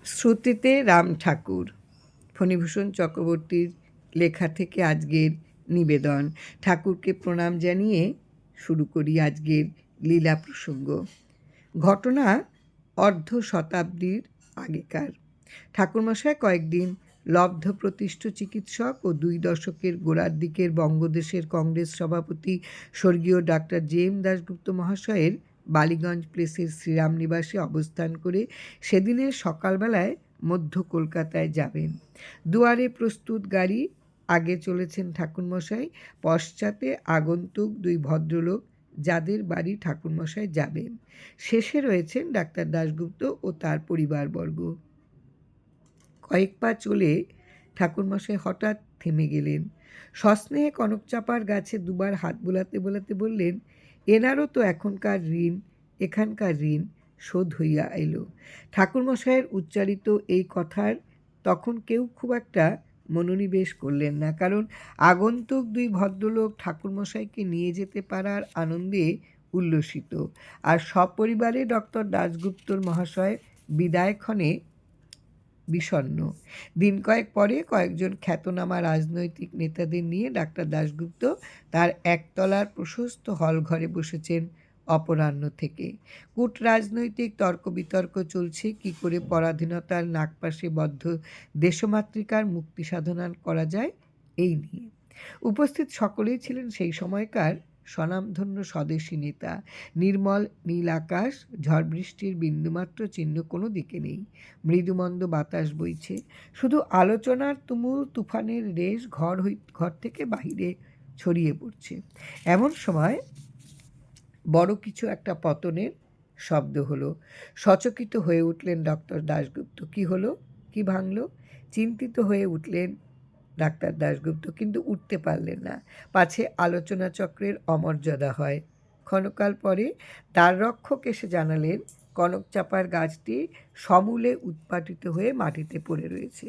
শ্রুতিতে রাম ঠাকুর, ফণীভূষণ চক্রবর্তীর লেখা থেকে আজকের নিবেদন। ঠাকুরকে প্রণাম জানিয়ে শুরু করি আজকের লীলা প্রসঙ্গ। ঘটনা অর্ধ শতাব্দীর আগেকার। ঠাকুরমশাই কয়েকদিন লব্ধ প্রতিষ্ঠ চিকিৎসক ও 2 দশকের গোড়ার দিকের বঙ্গদেশের কংগ্রেস সভাপতি স্বর্গীয় ডাক্তার জে.এম. দাশগুপ্ত মহাশয়ের বালিগঞ্জ প্লেসের শ্রীরাম নিবাসে অবস্থান করে সেদিনের সকালবেলায় মধ্য কলকাতায় যাবেন। দুয়ারে প্রস্তুত গাড়ি, আগে চলেছেন ঠাকুরমশাই, পশ্চাতে আগন্তুক 2 ভদ্রলোক যাদের বাড়ি ঠাকুরমশাই যাবেন। শেষে রয়েছেন ডাক্তার দাশগুপ্ত ও তার পরিবারবর্গ। কয়েক পা চলে ঠাকুরমশাই হঠাৎ থেমে গেলেন। সস্নেহে কনকচাপার গাছে দুবার হাত বোলাতে বোলাতে বললেন, এনারও তো এখানকার ঋণ শোধ হইয়া এলো। ঠাকুরমশাইয়ের উচ্চারিত এই কথার তখন কেউ খুব একটা মনোনিবেশ করলেন না, কারণ আগন্তুক 2 ভদ্রলোক ঠাকুরমশাইকে নিয়ে যেতে পারার আনন্দে উল্লসিত, আর সপরিবারে ডক্টর দাশগুপ্তর মহাশয় বিদায়ক্ষণে বিষণ্ণ। দিন কয়েক পরে কয়েকজন খ্যাতনামা রাজনৈতিক নেতাদের নিয়ে ডাক্তার দাশগুপ্ত তার একতলার প্রশস্ত হল ঘরে বসেছেন অপরাহ্ন থেকে। কূট রাজনৈতিক তর্ক বিতর্ক চলছে কি করে পরাধীনতার নাগপাশে বদ্ধ দেশমাতৃকার মুক্তি সাধনা করা যায় এই নিয়ে। উপস্থিত সকলেই ছিলেন সেই সময়কার স্বনামধন্য স্বদেশী নেতা। নির্মল নীল আকাশ, ঝড় বৃষ্টির বিন্দুমাত্র চিহ্ন কোনো দিকে নেই। মৃদুমন্দ বাতাস বইছে, শুধু আলোচনার তুমুল তুফানের রেশ ঘর থেকে বাহিরে ছড়িয়ে পড়ছে। এমন সময় বড় কিছু একটা পতনের শব্দ হলো। সচকিত হয়ে উঠলেন ডক্টর দাশগুপ্ত। কি হলো? কি ভাঙল? চিন্তিত হয়ে উঠলেন ডাক্তার দাশগুপ্ত, কিন্তু উঠতে পারলেন না, পাছে আলোচনা চক্রের অমর্যাদা হয়। ক্ষণকাল পরে দ্বাররক্ষক এসে জানালেন, কনকচাপার গাছটি সমূলে উৎপাটিত হয়ে মাটিতে পড়ে রয়েছে।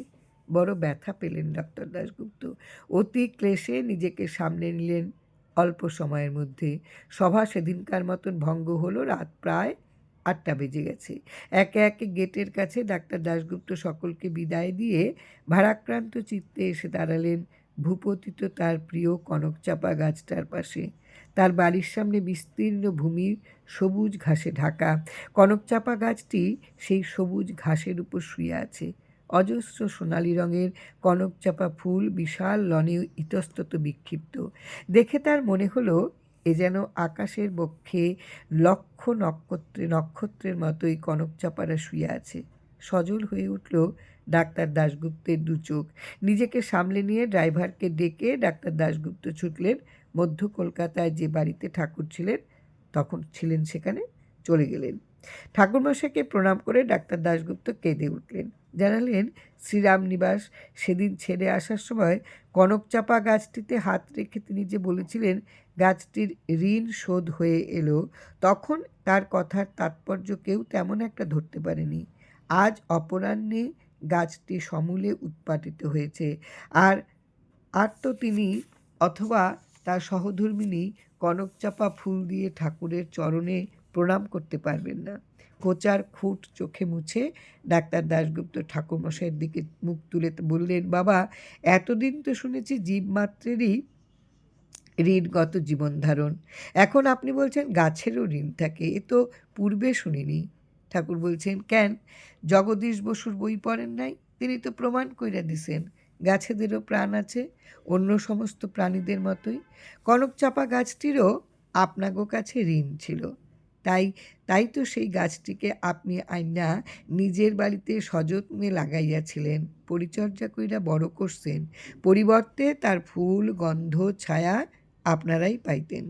বড় ব্যথা পেলেন ডক্টর দাশগুপ্ত। অতি ক্লেশে নিজেকে সামলে নিলেন অল্প সময়ের মধ্যে। সভা সেদিনকার মতন ভঙ্গ হলো। রাত প্রায় 8টা বেজে গেছে। একে একে গেটের কাছে ডাক্তার দাশগুপ্ত সকলকে বিদায় দিয়ে ভারাক্রান্ত চিত্তে এসে দাঁড়ালেন ভূপতিত তার প্রিয় কনকচাপা গাছটার পাশে। তার বাড়ির সামনে বিস্তীর্ণ ভূমি সবুজ ঘাসে ঢাকা। কনকচাপা গাছটি সেই সবুজ ঘাসের উপর শুয়ে আছে। অজস্র সোনালি রঙের কনকচাপা ফুল বিশাল লনে ইতস্তত বিক্ষিপ্ত। দেখে তার মনে হলো এ যেন আকাশের বক্ষে লক্ষ নক্ষত্রের মতোই কনকচাপারা শুয়ে আছে। সজল হয়ে উঠল ডাক্তার দাশগুপ্তের 2 চোখ। নিজেকে সামলে নিয়ে ড্রাইভারকে ডেকে ডাক্তার দাশগুপ্ত ছুটলেন মধ্য কলকাতায় যে বাড়িতে ঠাকুর ছিলেন সেখানে চলে গেলেন। ঠাকুরমশাইকে প্রণাম করে ডাক্তার দাশগুপ্ত কেঁদে উঠলেন। জানালেন, শ্রীরাম নিবাস সেদিন ছেড়ে আসার সময় কনকচাপা গাছটিতে হাত রেখে তিনি যে বলেছিলেন গাছটির ঋণ শোধ হয়ে এলো, তখন তার কথার তাৎপর্য কেউ তেমন একটা ধরতে পারেনি। আজ অপরাহ্নে গাছটি সমূলে উৎপাটিত হয়েছে, আর তো তিনি অথবা তার সহধর্মিণী কনকচাপা ফুল দিয়ে ঠাকুরের চরণে প্রণাম করতে পারবেন না। কোচার খুঁট চোখে মুছে ডাক্তার দাশগুপ্ত ঠাকুরমশাইয়ের দিকে মুখ তুলে বললেন, বাবা, এতদিন তো শুনেছি জীবমাত্রেরই ঋণগত জীবনধারণ, এখন আপনি বলছেন গাছেরও ঋণ থাকে, এ তো পূর্বে শুনিনি। ঠাকুর বলছেন, কেন, জগদীশ বসুর বই পড়েন নাই? তিনি তো প্রমাণ কইরা দিছেন গাছেদেরও প্রাণ আছে, অন্য সমস্ত প্রাণীদের মতোই। কনকচাপা গাছটিরও আপনাগো কাছে ঋণ ছিল, তাই তো সেই গাছটিকে আপনি আইনা নিজের বাড়িতে সযত্নে লাগাইয়াছিলেন, পরিচর্যা কইরা বড় করছেন। পরিবর্তে তার ফুল, গন্ধ, ছায়া আপনারাই পাইতেন।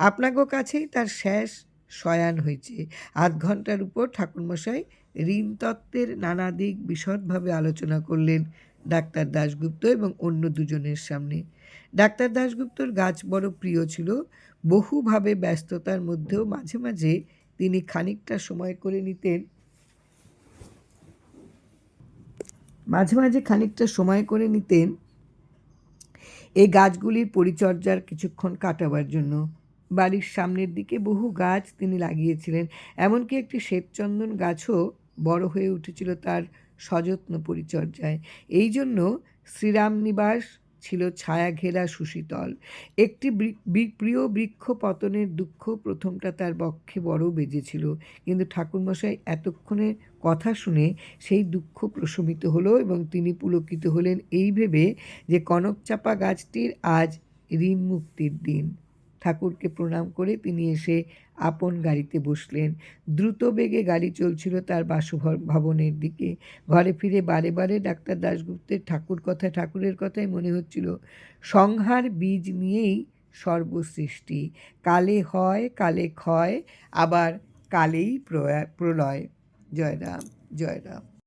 আপনাগো কাছেই তার শেষ শয়ান হয়েছে। 8 ঘন্টার উপর ঠাকুরমশাই ঋণতত্ত্বের নানা দিক বিশদভাবে আলোচনা করলেন ডাক্তার দাশগুপ্ত এবং অন্য 2 জনের সামনে। ডাক্তার দাশগুপ্তর গাছ বড় প্রিয় ছিল। বহুভাবে ব্যস্ততার মধ্যেও মাঝে মাঝে তিনি খানিকটা সময় করে নিতেন এই গাছগুলির পরিচর্যার কিছুক্ষণ কাটাবার জন্য। বাড়ির সামনের দিকে বহু গাছ তিনি লাগিয়েছিলেন, এমনকি একটি শ্বেতচন্দন গাছও বড় হয়ে উঠেছিল তার সযত্ন পরিচর্যায়। এই জন্য শ্রীরামনিবাস ছিল ছায়া ঘেরা সুশীতল। একটি প্রিয় বৃক্ষ পতনের দুঃখ প্রথমটা তার বক্ষে বড় বেজেছিল, কিন্তু ঠাকুরমশাই এতক্ষণে কথা শুনে সেই দুঃখ প্রশমিত হলো এবং তিনি পুলকিত হলেন এই ভেবে যে কনকচাপা গাছটির আজ ঋণ মুক্তির দিন। ঠাকুরকে প্রণাম করে তিনি এসে আপন গাড়িতে বসলেন। দ্রুত বেগে গাড়ি চলছিল তার বাসভবনের দিকে। ঘরে ফিরে বারে বারে ডাক্তার দাশগুপ্তের ঠাকুরের কথাই মনে হচ্ছিল। সংহার বীজ নিয়েই সর্বসৃষ্টি, কালে হয় কালে ক্ষয়, আবার কালেই প্রলয়। জয় রাম, জয় রাম।